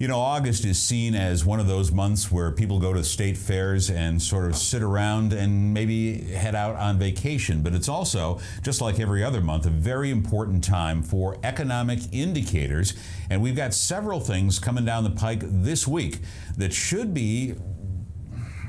You know, August is seen as one of those months where people go to state fairs and sort of sit around and maybe head out on vacation. But it's also, just like every other month, a very important time for economic indicators. And we've got several things coming down the pike this week that should be,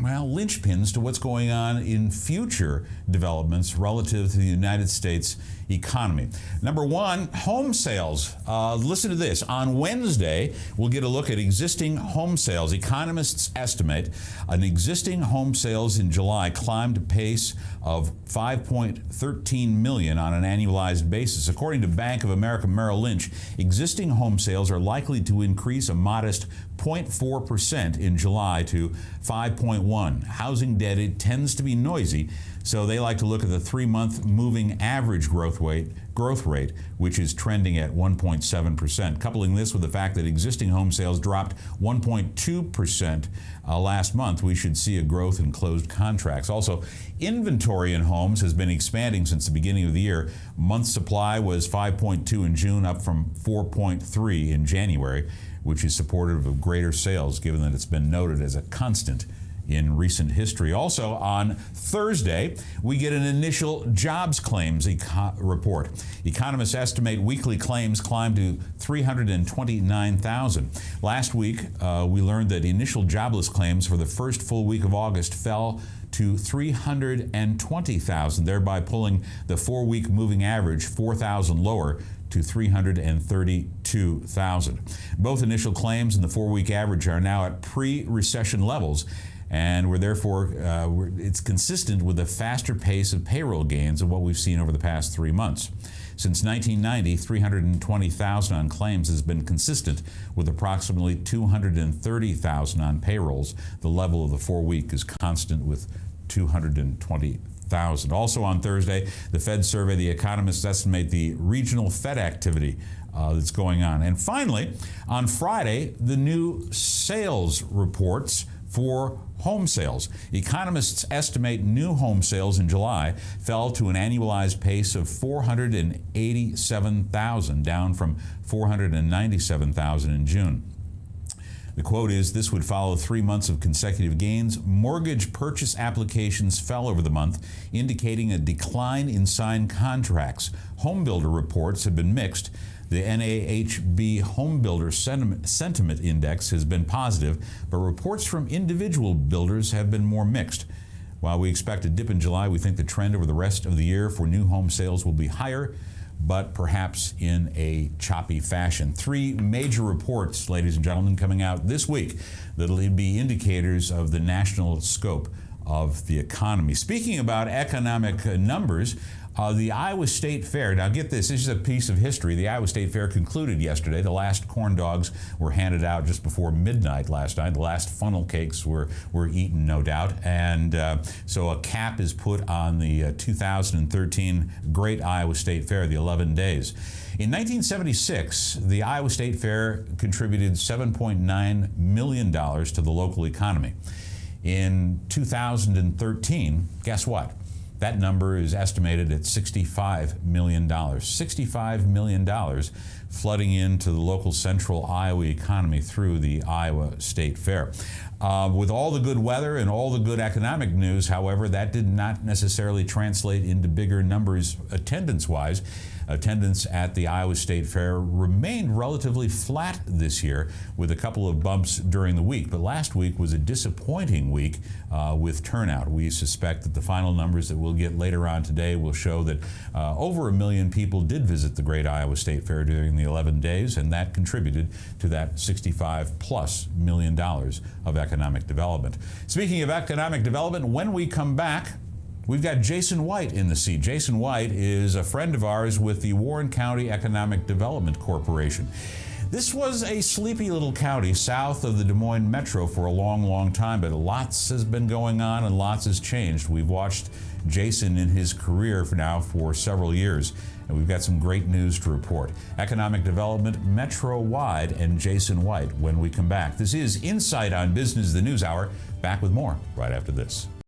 well, linchpins to what's going on in future developments relative to the United States economy. Number one, home sales. Listen to this. On Wednesday, we'll get a look at existing home sales. Economists estimate an existing home sales in July climbed a pace of 5.13 million on an annualized basis. According to Bank of America Merrill Lynch, existing home sales are likely to increase a modest 0.4% in July to 5.1. Housing data tends to be noisy, so they like to look at the 3-month moving average growth rate, which is trending at 1.7%. Coupling this with the fact that existing home sales dropped 1.2% last month, we should see a growth in closed contracts. Also, inventory in homes has been expanding since the beginning of the year. Month supply was 5.2 in June, up from 4.3 in January, which is supportive of greater sales, given that it's been noted as a constant in recent history. Also on Thursday, we get an initial jobs claims report. Economists estimate weekly claims climbed to 329,000. Last week, we learned that initial jobless claims for the first full week of August fell to 320,000, thereby pulling the 4-week moving average 4,000 lower to 332,000. Both initial claims and the 4-week average are now at pre-recession levels, and it's consistent with a faster pace of payroll gains of what we've seen over the past 3 months. Since 1990, 320,000 on claims has been consistent with approximately 230,000 on payrolls. The level of the 4-week is constant with 220,000. Also on Thursday, the Fed survey, the economists estimate the regional Fed activity that's going on. And finally, on Friday, the new sales reports for home sales. Economists estimate new home sales in July fell to an annualized pace of 487,000, down from 497,000 in June. The quote is, "This would follow 3 months of consecutive gains. Mortgage purchase applications fell over the month, indicating a decline in signed contracts. Home builder reports have been mixed. The NAHB Home Builder Sentiment Index has been positive, but reports from individual builders have been more mixed. While we expect a dip in July, we think the trend over the rest of the year for new home sales will be higher, but perhaps in a choppy fashion." 3 major reports, ladies and gentlemen, coming out this week that'll be indicators of the national scope of the economy. Speaking about economic numbers, the Iowa State Fair, now get this is a piece of history. The Iowa State Fair concluded yesterday. The last corn dogs were handed out just before midnight last night. The last funnel cakes were eaten, no doubt. And so a cap is put on the 2013 Great Iowa State Fair, the 11 days. In 1976, the Iowa State Fair contributed $7.9 million to the local economy. In 2013, guess what? That number is estimated at $65 million. $65 million flooding into the local central Iowa economy through the Iowa State Fair. With all the good weather and all the good economic news, however, that did not necessarily translate into bigger numbers attendance-wise. Attendance at the Iowa State Fair remained relatively flat this year, with a couple of bumps during the week. But last week was a disappointing week with turnout. We suspect that the final numbers that we'll get later on today will show that over 1 million people did visit the Great Iowa State Fair during the 11 days, and that contributed to that $65+ million of economic development. Speaking of economic development, when we come back, we've got Jason White in the seat. Jason White is a friend of ours with the Warren County Economic Development Corporation. This was a sleepy little county south of the Des Moines Metro for a long, long time, but lots has been going on and lots has changed. We've watched Jason in his career for several years, and we've got some great news to report. Economic development Metro-wide, and Jason White when we come back. This is Insight on Business, the News Hour. Back with more right after this.